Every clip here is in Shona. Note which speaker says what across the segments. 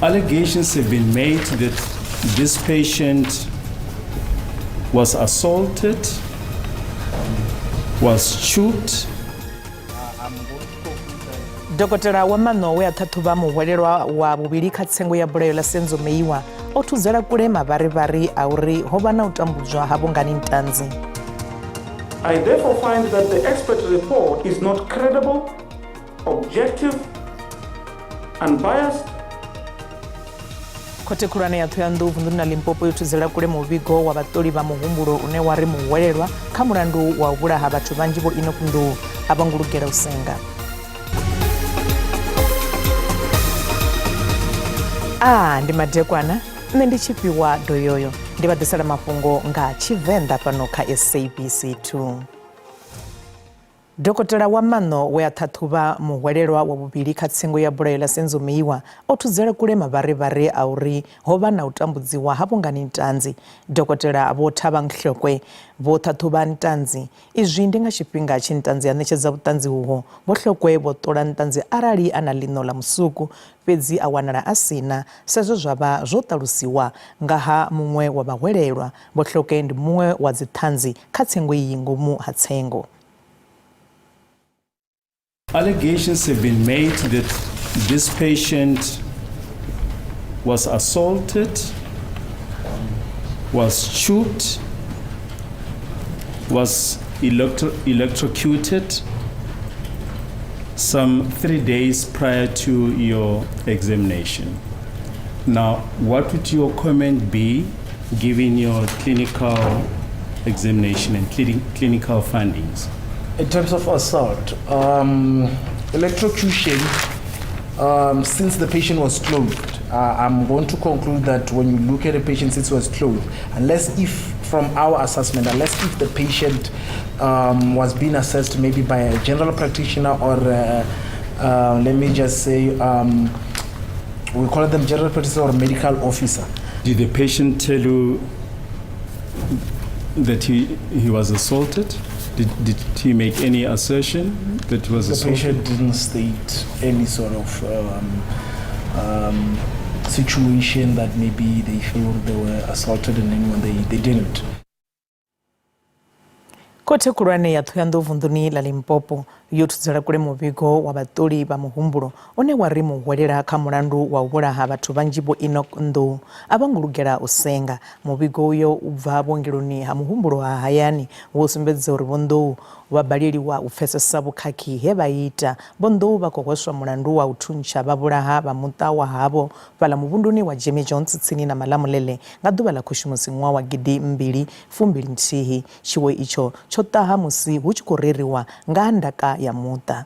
Speaker 1: Allegations have been made that this patient was assaulted, was choked.
Speaker 2: Dokotela wa mano we athatu ba muhwelelwa wa bubili kha tsengo ya bulayo la senzo meiwa o thuzela kule mavharivhari a uri ho vha na u tambudzwa havho ngani ntanzi.
Speaker 3: I therefore find that the expert report is not credible, objective, unbiased.
Speaker 2: Khote khulwane ya Thohoyandou vunḓuni na Limpopo yo thuzela kule muvhigo wa vhaṱoli vha muhumbulo une wa ri muhwelelwa kha mulandu wa u vhulaha vhathu vhanzhi vho Enoch Ndou a vha ngulugela u senga. Ndi madekwana nne ndi Tshifhiwa Doyoyo ndi vha ḓisela mafhungo nga Tshivenda fhano kha SABC 2. Dokotela wa mano we a ṱhaṱhuvha muhwelelwa wa vhuvhili kha tsengo ya bulayo ḽa senzo meiwa o thudzela kule mavharivhari a uri ho vha na u tambudziwa havho ngani ntanzi. Dokotela vho Thabang Hlokwe vho ṱhaṱhuvha ntanzi izwi ndi nga tshifhinga tshi ntanzi ya ṋetshedza vhuṱanzi uho vho Hlokwe vho ṱola ntanzi arali a na ḽino ḽa musuku fhedzi a wanala a sina sezwo zwa vha zwo ṱalusiwa nga ha muṅwe wa vhahwelelwa. Vho Hlokwe ndi muṅwe wa dziṱhanzi kha tsengo iyi ngomu ha tsengo.
Speaker 1: Allegations have been made that this patient was assaulted, was choked, was electrocuted some 3 days prior to your examination. Now, what would your comment be given your clinical examination and clinical findings?
Speaker 4: In terms of assault, electrocution, since the patient was clothed, I'm going to conclude that when you look at a patient since he was clothed, unless if from our assessment, unless if the patient was being assessed maybe by a general practitioner or let me just say, we call them general practitioner or medical officer.
Speaker 1: Did the patient tell you that he was assaulted? Did he make any assertion that he was assaulted?
Speaker 4: The patient didn't state any sort of situation that maybe they feel they were assaulted in anyone. They didn't.
Speaker 2: Khote khulwane ya Thohoyandou vunḓuni ḽa Limpopo yo thudzela kule muvhigo wa vhaṱoli vha muhumbulo one wa ri muhwelela kha mulandu wa u vhulaha vhathu vhanzhi vho Enoch Ndou a vha ngulugela u senga. Muvhigo uyo u bva vhuongeloni ha muhumbulo ha hayani wo sumbedza uri vho Ndou vha baleliwa u pfesesa vhukhakhi he vha ita. Vho Ndou vha khou hweswa mulandu wa u thuntsha vha vhulaha vha muṱa wa havho fhaḽa muvhunduni wa Jimmy Jones tsini na Malamulele nga ḓuvha ḽa Khushimusi ṅwaha wa 2021. Tshiwo itsho tsho ṱaha musi hu tshi khou reriwa nga ndaka ya muṱa.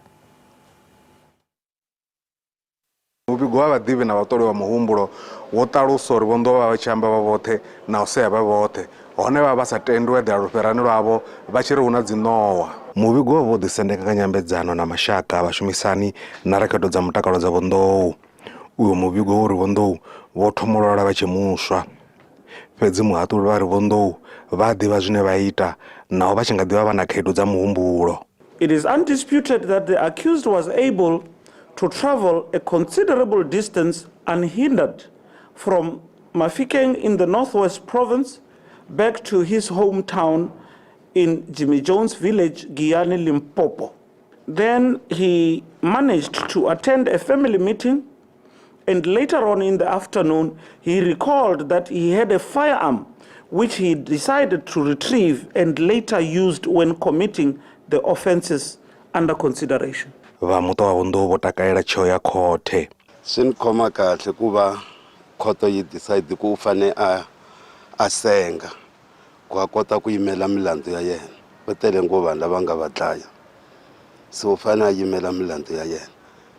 Speaker 5: Muvhigo wa vhaḓivhi na vhaṱoli wa muhumbulo wo ṱalusa uri vho Ndou vha tshi amba vha vhoṱhe na u sea vha vhoṱhe hone vha sa tendi u eḓela lufherani lwavho vha tshi ri hu na dziṋowa. Muvhigo wa vho ḓisendeka nga nyambedzano na mashaka vhashumisani na rekhodo dza mutakalo dza vho Ndou. Uyo muvhigo uri vho Ndou vho thomolola vha tshi muswa fhedzi muhaṱuli vha ri vho Ndou vha ḓivha zwine vha ita naho vha tshi nga ḓivha vha na khaedu dza muhumbulo.
Speaker 3: It is undisputed that the accused was able to travel a considerable distance unhindered from Mafhungo in the Northwest Province back to his hometown in Jimmy Jones Village, Giyani, Limpopo. Then he managed to attend a family meeting, and later on in the afternoon, he recalled that he had a firearm which he decided to retrieve and later used when committing the offenses under consideration.
Speaker 5: Va muṱa wa vho Ndou vho takalela tsheo ya khothe.
Speaker 6: Swi ni khoma kahle ku va khoto yi decide ku u fane a senga ku a kota ku yimela milandzu ya yena. Va tele ngo vanhu lava nga va dlaya, so u fane a yimela milandzu ya yena.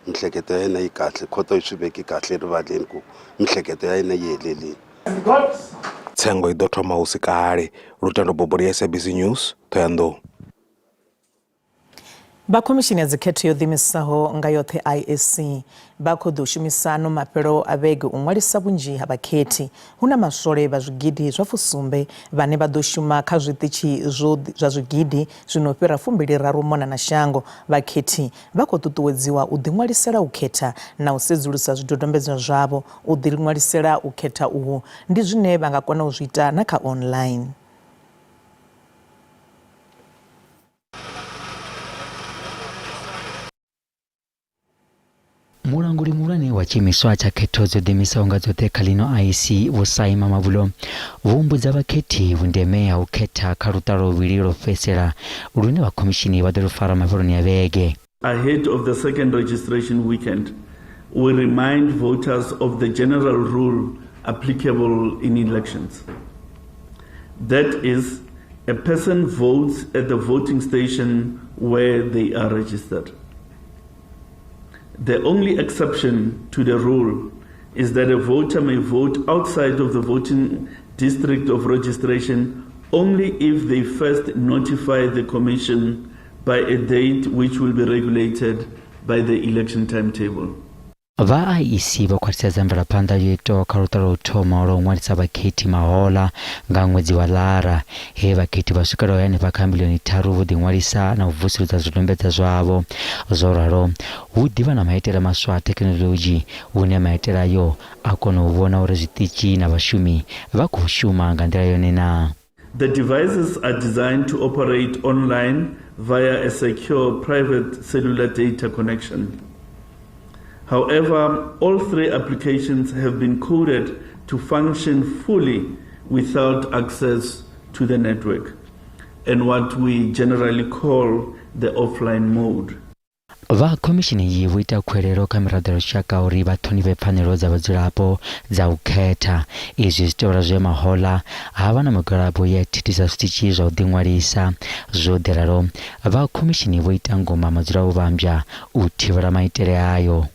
Speaker 6: Mihleketo ya yena yi kahle, khoto yi swi veki kahle rivaleni ku mihleketo ya yena yi helelini.
Speaker 5: Tsengo i ḓo thoma hu si kale. Lutendo Bobori, SABC News, Thohoyandou.
Speaker 2: Vhakhomishini ya dzikhetho yo ḓiimisaho nga yoṱhe ISC vha khou ḓo shumisano mafhelo a vhege u ṅwalisa vhunzhi ha vhakhethi. Hu na maswole vha zwigidi zwa fusumbe vhane vha ḓo shuma kha zwiṱitshi zwa zwigidi zwino fhira 23 mona na shango. Vhakhethi vha khou ṱuṱuwedziwa u ḓiṅwalisela u khetha na u sedzulusa zwidodombedzwa zwavho. U ḓiṅwalisela u khetha uhu ndi zwine vha nga kona u zwi ita na kha online.
Speaker 7: Mulanguli muhulwane wa tshiimiswa tsha khetho dzo ḓiimisaho nga dzoṱhe kha ḽino IEC Vho Saima Mavulo vho humbudza vhakhethi vhundeme ha u khetha kha luṱa luvhili lwo fhedzisela lune vhakhomishini vha ḓo lu fara mafheloni a vhege.
Speaker 8: Ahead of the second registration weekend, we remind voters of the general rule applicable in elections. That is, a person votes at the voting station where they are registered. The only exception to the rule is that a voter may vote outside of the voting district of registration only if they first notify the Commission by a date which will be regulated by the election timetable.
Speaker 7: Vha IEC vha khwaṱhisedza mvelaphanḓa yo itwaho kha luṱa lwa u thoma lwa u ṅwalisa vhakhethi mahoḽa nga ṅwedzi wa Ḽara he vhakhethi vha swikelaho henefha kha miḽioni 3 vho ḓiṅwalisa na u vusuludza zwidodombedzwa zwavho. Zwo ralo hu ḓivha na maitele maswa a thekhinolodzhi hune maitele ayo a kona u vhona uri zwiṱitshi na vhashumi vha khou shuma nga nḓila yone na.
Speaker 8: The devices are designed to operate online via a secure private cellular data connection. However, all three applications have been coded to function fully without access to the network, and what we generally call the offline mode.
Speaker 7: Vhakhomishini iyi vho ita khuwelelo kha miraḓo ya lushaka uri vha ṱhonifhe pfanelo dza vhadzulapo dza u khetha. Izwi zwi tovhela zwe mahoḽa havha na migwalabo ya thithisa zwiṱitshi zwa u ḓiṅwalisa. Zwo ḓi ralo vhakhomishini vho ita ngoma madzula u vhambya u thivhela maitele ayo.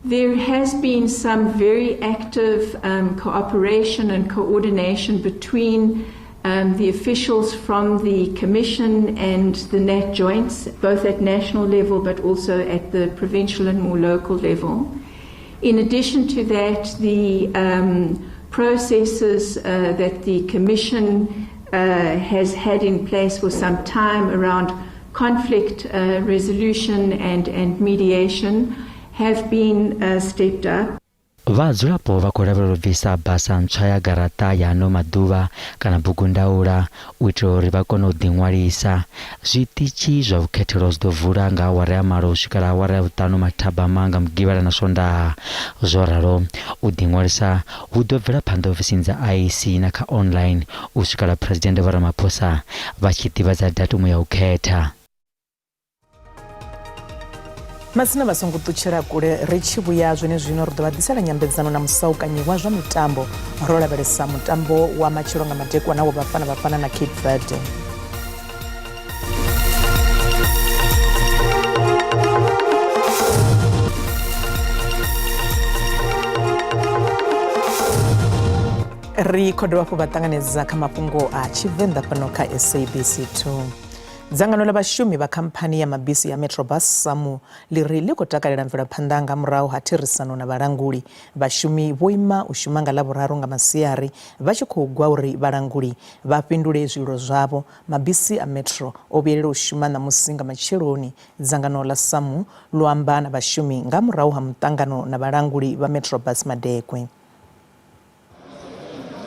Speaker 9: There has been some very active cooperation and coordination between the officials from the Commission and the NAT joints, both at national level but also at the provincial and more local level. In addition to that, the processes that the Commission has had in place for some time around conflict resolution and mediation have been stepped up.
Speaker 7: Vhadzulapo vha khou lavhelela u bvisa basa ntswa ya garaṱa ya ano maḓuvha kana bugu ndaula u itela uri vha kone u ḓiṅwalisa. Zwiṱitshi zwa vhukhethelo zwi ḓo vula nga awara ya malo u swikela awara ya vhuṱanu mathabama nga mugivhala na swondaha. Zwo ralo u ḓiṅwalisa hu ḓo bvela phanḓa ofisini dza IEC na kha online u swikela President Vho Ramaphosa vha tshi ḓivhadza datumu ya u khetha.
Speaker 2: Masina vha songo ṱutshela kule ri tshi vhuya zwenezwino ri ḓo vha ḓisela nyambedzano na musaukanyi wa zwa mitambo ro lavhelesa mutambo wa matshelo nga madekwana wo Bafana na Cape Verde. Ri khou dovha hafhu vha ṱanganedza kha mafhungo a Tshivenda fhano kha SABC 2. Dzangano ḽa vhashumi vha khamphani ya mabisi ya Metrobus SAMU ḽi ri ḽi khou takalela mvelaphanḓa nga murahu ha therisano na vhalanguli. Vhashumi vho ima u shuma nga Ḽavhuraru nga masiari vha tshi khou gwa uri vhalanguli vha fhindule zwililo zwavho. Mabisi a Metro o vhuyelela u shuma ṋamusi nga matsheloni. Dzangano ḽa SAMU ḽo amba na vhashumi nga murahu ha muṱangano na vhalanguli vha Metrobus madekwe.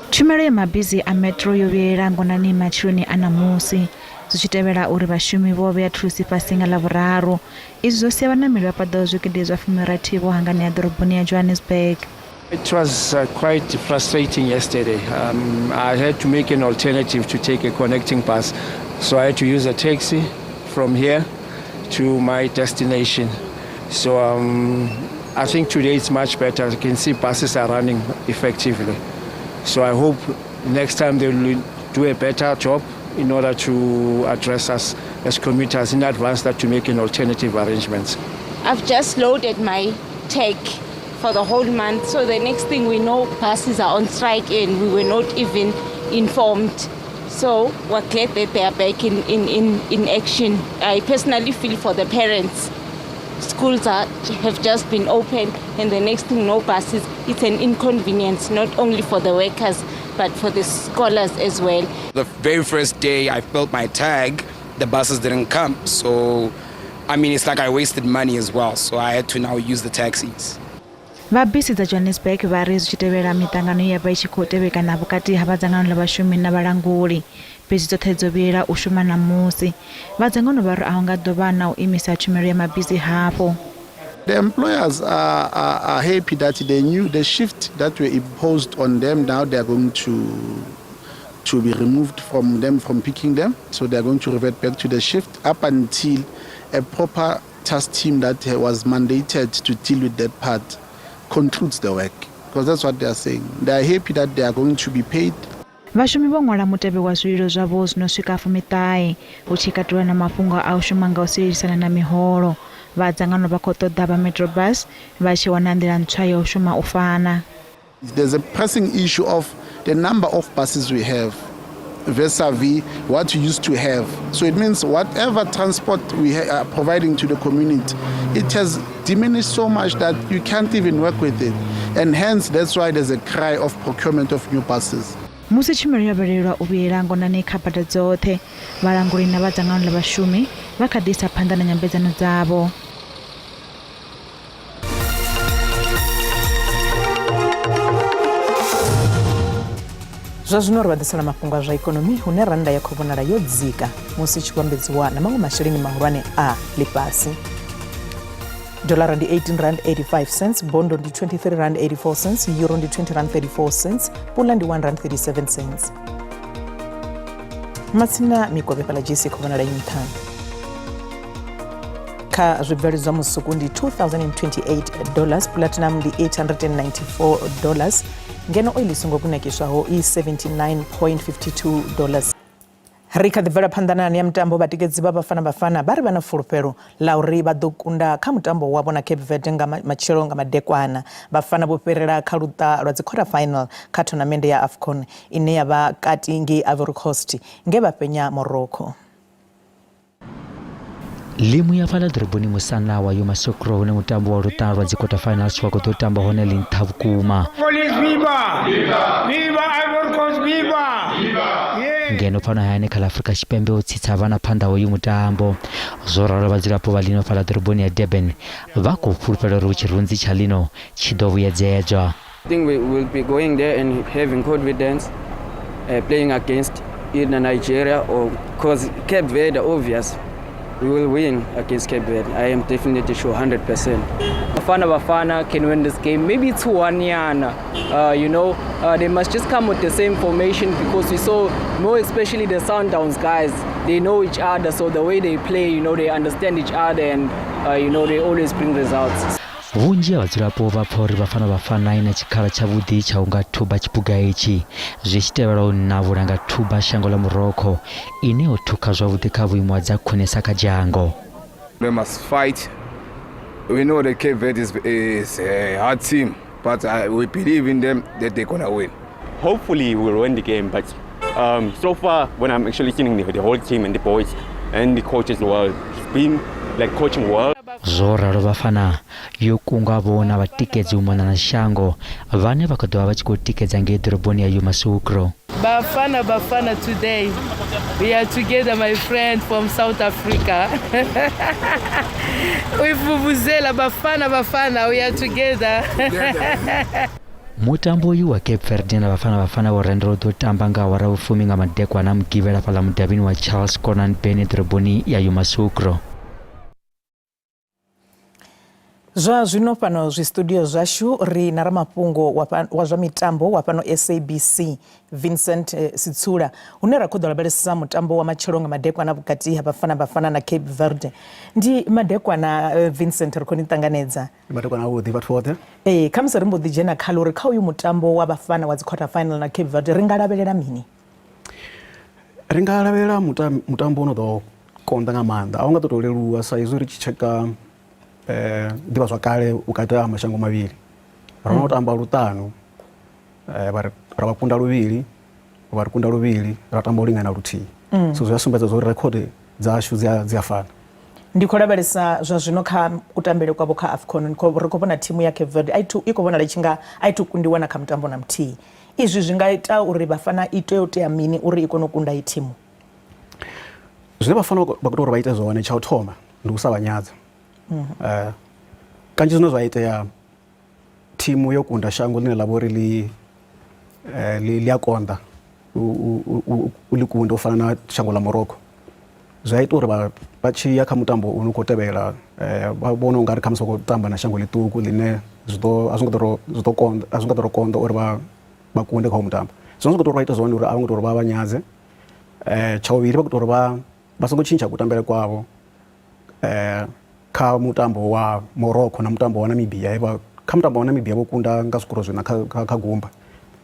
Speaker 10: Tshumelo ya mabisi a Metro yo vhuyelela ngonani matsheloni a ṋamusi zwi tshi tevhela uri vhashumi vho vhea thulusi fhasi nga Ḽavhuraru. Izwi zwo sia vhaṋameli vha paḓaho zwigidi zwa 60 vho hanganea ḓoroboni ya Johannesburg.
Speaker 11: It was quite frustrating yesterday. I had to make an alternative to take a connecting bus, so I had to use a taxi from here to my destination. So I think today it's much better. You can see buses are running effectively. So I hope next time they will do a better job in order to address us as commuters in advance, that to make an alternative arrangements.
Speaker 12: I've just loaded my tag for the whole month, so the next thing we know, buses are on strike and we were not even informed So we're glad that they are back in action. I personally feel for the parents. Schools have just been opened, and the next thing, no buses. It's an inconvenience, not only for the workers, but for the scholars as well.
Speaker 13: The very first day I filled my tag, the buses didn't come. So, I mean, it's like I wasted money as well. So I had to now use the taxis.
Speaker 10: Vabisi za Johannesburg vari zvichitevera mitangano yapa ichikotevekana vukati havadzangano lavashumi navaranguri bisi dzothe dzovira ushuma namusi vadzangano vari ava nga dova na u imisa tshumelo ya mabisi hapo.
Speaker 14: The employers are happy that they knew the shift that were imposed on them. Now they are going to be removed from them, from picking them. So they are going to revert back to the shift up until a proper task team that was mandated to deal with that part concludes the work. Because that's what they are saying. They are happy that they are going to be paid.
Speaker 10: Vashumi vo ṅwala mutevhe wa zwililo zwavho zwinoswika fumiṱahe hu tshi katelwa na mafhungo a u shuma nga u sielisana na miholo. Vhadzangano vha khou ṱoḓa vha Metrobus vha tshi wana nḓila ntswa ya u shuma u fana.
Speaker 14: There's a pressing issue of the number of buses we have vis-a-vis what we used to have. So it means whatever transport we are providing to the community, it has diminished so much that you can't even work with it. And hence, that's why there's a cry of procurement of new buses.
Speaker 10: Musi tshumelo yo vhalelwa u vhuyela ngonani kha bada dzoṱhe vhalanguli na vhadzangano la vhashumi vha kha ḓi isa phanḓa na nyambedzano dzavho.
Speaker 2: Zwa zwino ri vhaḓisela mafhungo a zwa ikonomi hune rannda ya khou vhonala yo dzika musi tshi vhambedziwa na maṅwe masheleni mahulwane a ḽifhasi. Dollar ndi 18 rand 85 cents, bondo ndi 23 rand 84 cents, euro ndi 20 rand 34 cents, pula ndi 1 rand 37 cents. Matsina mikovhe fhala jisi khou vhonala nṱha. Kha zwibveledzwa musuku ndi $2,028, platinum ndi $894, ngeno oil songo kunakiswaho i $79.52. Ri kha ḓi bvela phanḓa na ya mutambo vhatikedzi vha Bafana Bafana vha ri vha na fulufhelo ḽa uri vha ḓo kunda kha mutambo wavho na Cape Verde nga matshelo nga madekwana. Bafana vho fhirela kha luṱa lwa dzi quarter final kha tournament ya AFCON ine ya vha kati ngei Ivory Coast nge vha penya Morocco.
Speaker 7: Limu ya fhala ḓoroboni musana wa Yuma Sokro hune mutambo wa luṱa lwa dzi quarter finals wa khou ḓo tamba hone ḽi nṱha vhukuma. Ngeno fhano hayani kha Afrika Tshipembe u tsitsa vhana phanḓa hoyu mutambo. Zwo ralo vhadzulapo vha ḽino fhala ḓoroboni ya Durban vha khou fhulufhela uri tshirunzi tsha ḽino tshi ḓo vhuyedzedzwa.
Speaker 15: I think we will be going there and having confidence playing against either Nigeria or because Cape Verde, obvious. We will win against Cape Verde. I am definitely sure, 100%. Bafana can win this game. Maybe 2-1 yana. They must just come with the same formation because we saw, more especially the Sundowns guys, they know each other. So the way they play, they understand each other and, they always bring results.
Speaker 7: Vhunzhi ha vhadzulapo vha pfa uri Bafana Bafana ina tshikhala tshavhuḓi tsha u nga thuba tshipuga itshi zwi tshi tevhela u navhula nga thuba shango ḽa Morocco ine o thukha zwavhuḓi kha vhuimo ha dza khwinesa kha dzhango.
Speaker 16: They must fight. We know that Cape Verde is a hard team, but we believe in them that they're going to win.
Speaker 17: Hopefully we'll win the game, but so far when I'm actually seeing the whole team and the boys and the coaches, well, it's been like coaching well.
Speaker 7: Zwo ralo Bafana yo kunga vhona vhatikedzi u mona na shango vhane vha khou ḓovha vha tshi khou tikedza ngei ḓoroboni ya Yuma Sokro.
Speaker 18: Bafana today. We are together, my friend from South Africa. We vuvuzela Bafana, we are together.
Speaker 7: Mutambo uyu wa Cape Verde na Bafana wo rendo ḓo tamba nga awara vhufumi nga madekwana mugivhela fhaḽa mudavhini wa Charles Conan Bene ḓoroboni ya Yuma Sokro.
Speaker 2: Zwa zwino fhano zwi studio zwashu ri na ramafhungo wa zwa mitambo wa fhano SABC Vincent Sitsula hune ra khou ḓo lavhelesa mutambo wa matshelo nga madekwana vhukati ha Bafana na Cape Verde. Ndi madekwana Vincent ri khou ni ṱanganedza.
Speaker 19: Madekwana a vhuḓi vhathu vhoṱhe.
Speaker 2: Kha musi ri mbo ḓi dzhena kha uri kha uyu mutambo wa Bafana wa dzi quarter final na Cape Verde ri nga lavhelela mini?
Speaker 19: Ri nga lavhelela mutambo ono ḓo konḓa nga maanḓa. A u nga ḓo leluwa sa izwi ri tshi tsheka ḓivha zwakale vhukati ha mashango mavhili. Ro no tamba luṱanu ra vha kunda luvhili vha ri kunda luvhili ra tamba u lingana luthihi so zwi a sumbedza zwa uri rekhodi dzashu dzi a fana.
Speaker 2: Ndi khou lavhelesa zwa zwino kha kutambele kwavho kha AFCON ri khou vhona thimu ya Cape Verde i khou vhonala i tshi nga a i thu kundiwa na kha mutambo na muthihi. Izwi zwi nga ita uri vhafana i tea u tea mini uri i kone u kunda i thimu?
Speaker 19: Zwine vhafana vha khou tea uri vha ite zwone tsha u thoma ndi u sa vha nyadza. Kanzhi zwine zwa itea thimu yo kunda shango ḽine ḽa vha uri ḽi a konḓa u ḽi kunda u fana na shango ḽa Morocco. Zwi a ita uri vha tshi ya kha mutambo u no khou tevhela vha vhone u nga ri khamusi vha khou tamba na shango ḽiṱuku ḽine a zwi ngo ḓo konḓa uri vha kunde kha mutambo. Zwine zwa khou tea uri vha ite zwone uri a vho ngo tea uri vha vha nyadze. Tsha vhuvhili vha khou tea uri vha songo tshintsha kutambele kwavho kha mutambo wa Morocco na mutambo wa Namibia. Kha mutambo wa Namibia vho kunda nga zwikoro zwina kha gumba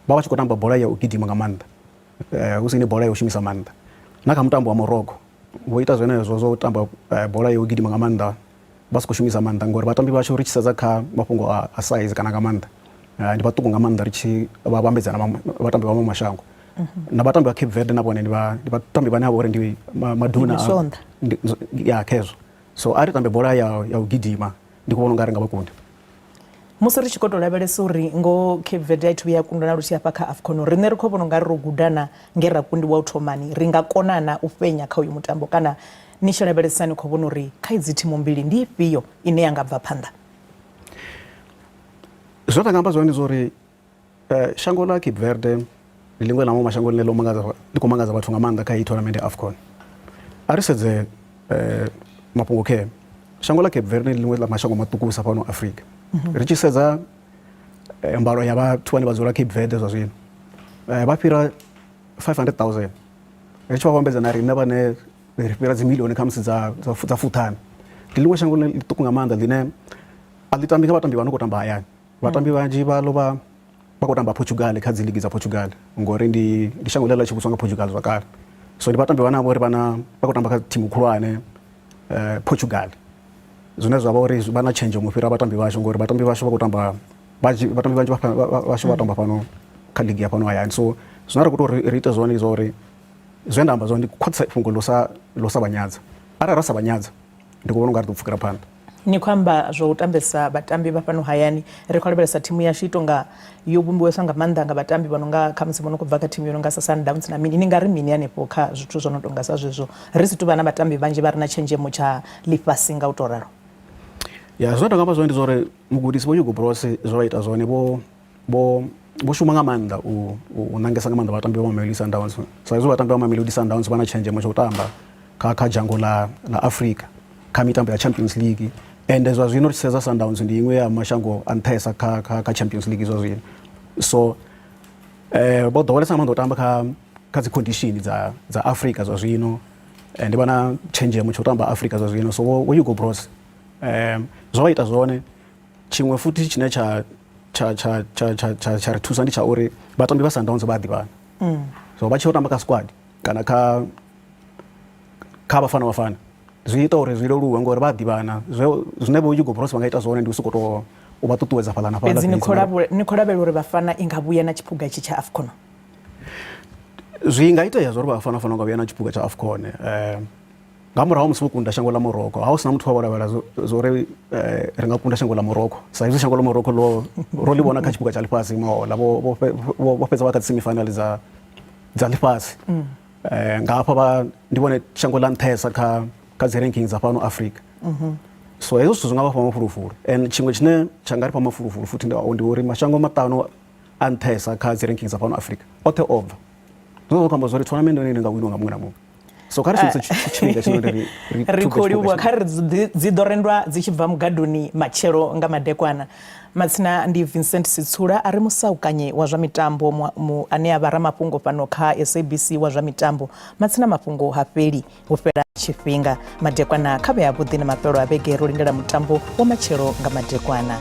Speaker 19: vha tshi khou tamba bola ya u gidima nga maanḓa hu si ni bola ya u shumisa maanḓa. Na kha mutambo wa Morocco vho ita zwenezwo zwo tamba bola ya u gidima nga maanḓa vha si khou shumisa maanḓa ngori vhatambi vhashu ri tshi sedza kha mafhungo a size kana nga maanḓa ndi vhaṱuku nga maanḓa ri tshi vha vhambedzana vhatambi vha maṅwe mashango. Na vhatambi vha Cape Verde na vhone ndi vhatambi vhane vha uri ndi maduna ya khezwo. So a ri tambe bola ya u gidima ndi khou vhona unga ri nga vha kunde.
Speaker 2: Musi ri tshi khou tou lavhelesa uri ngo Cape Verde a thu vhuya kunda na luthihi hafha kha AFCON riṋe ri khou vhona unga ri ro gudana nge ra kundiwa u thomani ri nga konana u fhenya kha uyu mutambo kana ni tshi lavhelesa ni khou vhona uri kha idzi thimu mbili ndi ifhio ine ya nga bva phanḓa?
Speaker 19: Zwine nga amba zwone ndi zwa uri shango ḽa Cape Verde ndi ḽiṅwe ḽa maṅwe mashango ḽine ḽi khou mangadza vhathu nga maanḓa kha iyi tournament ya AFCON. A ri sedze Mafhungo khe shango ḽa Cape Verde ndi ḽiṅwe ḽa mashango maṱukusa fhano Afrika. Ri tshi sedza mbalo ya vhathu vhane vha dzula Cape Verde zwa zwino vha fhira 500,000 ri tshi vha vhambedza na riṋe vhane ri fhira dzi miḽioni khamusi dza fuṱhanu. Ndi ḽiṅwe shango ḽiṱuku nga maanḓa ḽine a ḽi tambi kha vhatambi vha no khou tamba hayani. Vhatambi vhanzhi vha khou tamba Portugal kha dzi ligi dza Portugal ngori ndi shango ḽe ḽa tshi vhudzwa nga Portugal zwa kale. So ndi vhatambi vhane vha khou tamba kha thimu khulwane Portugal. Zwine zwa vha uri vha na tshenzhemo u fhira vhatambi vhashu ngori vhatambi vhashu vha khou tamba vhatambi vhanzhi vhashu vha tamba fhano kha ligi ya fhano hayani. So zwine ri khou tea uri ri ite zwone zwa uri zwe nda amba zwone ndi khwaṱhisa fhungo ḽo sa vhanyadza. Arali ra sa vhanyadza ndi khou vhona unga ri ḓo pfhukela phanḓa.
Speaker 2: Ni khou amba zwa u tambesa vhatambi vha fhano hayani ri khou lavhelesa thimu yashu i tonga yo vhumbiwesa nga maanḓa nga vhatambi vha no nga khamusi vha no khou bva kha thimu yo no nga sa Sundowns na mini ni nga ri mini hanefho kha zwithu zwo no tonga sa zwezwo ri si tu vha na vhatambi vhanzhi vha ri na tshenzhemo tsha ḽifhasi nga u tou ralo?
Speaker 19: Ya zwine nda nga amba zwone ndi zwa uri mugudisi vho Hugo Broos zwo vha ita zwone vho shuma nga maanḓa u ṋangesa nga maanḓa vhatambi vha Mamelodi Sundowns. Sa izwi vhatambi vha Mamelodi Sundowns vha na tshenzhemo tsha u tamba kha dzhango ḽa Afrika kha mitambo ya Champions League. Ende zwa zwino ri tshi sedza Sundowns ndi iṅwe ya mashango a nṱhesa kha Champions League zwa zwino. So vho ḓowelesa nga maanḓa u tamba kha dzi condition dza Afrika zwa zwino ndi vha na tshenzhemo tsha u tamba Afrika zwa zwino. So vho Hugo Broos zwo vha ita zwone. Tshiṅwe futhi tshine tsha ri thusa ndi tsha uri vhatambi vha Sundowns vha a ḓivhana. So vha tshi yo tamba kha squad kana kha Bafana zwi ita uri zwi leluwe ngori vha a ḓivhana. Zwine vho Hugo Broos vha nga ita zwone ndi u sokou tou u vha ṱuṱuwedza fhaḽa na fhaḽa.
Speaker 2: Fhedzi ni khou lavhelela uri Bafana i nga vhuya na tshiphuga itshi tsha AFCON?
Speaker 19: Zwi nga itea zwa uri Bafana fanela nga vhuya na tshiphuga tsha AFCON nga murahu musi vho kunda shango ḽa Morocco. Ha hu sina muthu wa lavhelela zwa uri ri nga kunda shango ḽa Morocco sa izwi shango ḽa Morocco ro ḽi vhona kha tshiphuga tsha ḽifhasi mahoḽa vho fhedza vha kha dzi semifinal dza ḽifhasi. Nga hafha ndi vhone shango ḽa nṱhesa kha dzi rankings dza fhano Afrika. So hezwo zwithu zwi nga vha fha mafulufulu and tshiṅwe tshine tsha nga ri fha mafulufulu futhi ndi uri mashango maṱanu a nṱhesa kha dzi rankings dza fhano Afrika oṱhe o bva. Zwine zwa khou amba zwa uri tournament yone i nga winiwa nga muṅwe na muṅwe. So kha ri shumise tshifhinga tshine
Speaker 2: ri khou livhuwa kha ri dzi ḓo rendwa dzi tshi bva mugadoni matshelo nga madekwana. Matsina ndi Vincent Sitsula a ri musaukanye wa zwa mitambo ane a vha ramafhungo fhano kha SABC wa zwa mitambo. Matsina mafhungo ha fheli hu fhela tshifhinga madekwana kha vhe a vhuḓi na mafhelo a vhege ro lindela mutambo wa matshelo nga madekwana.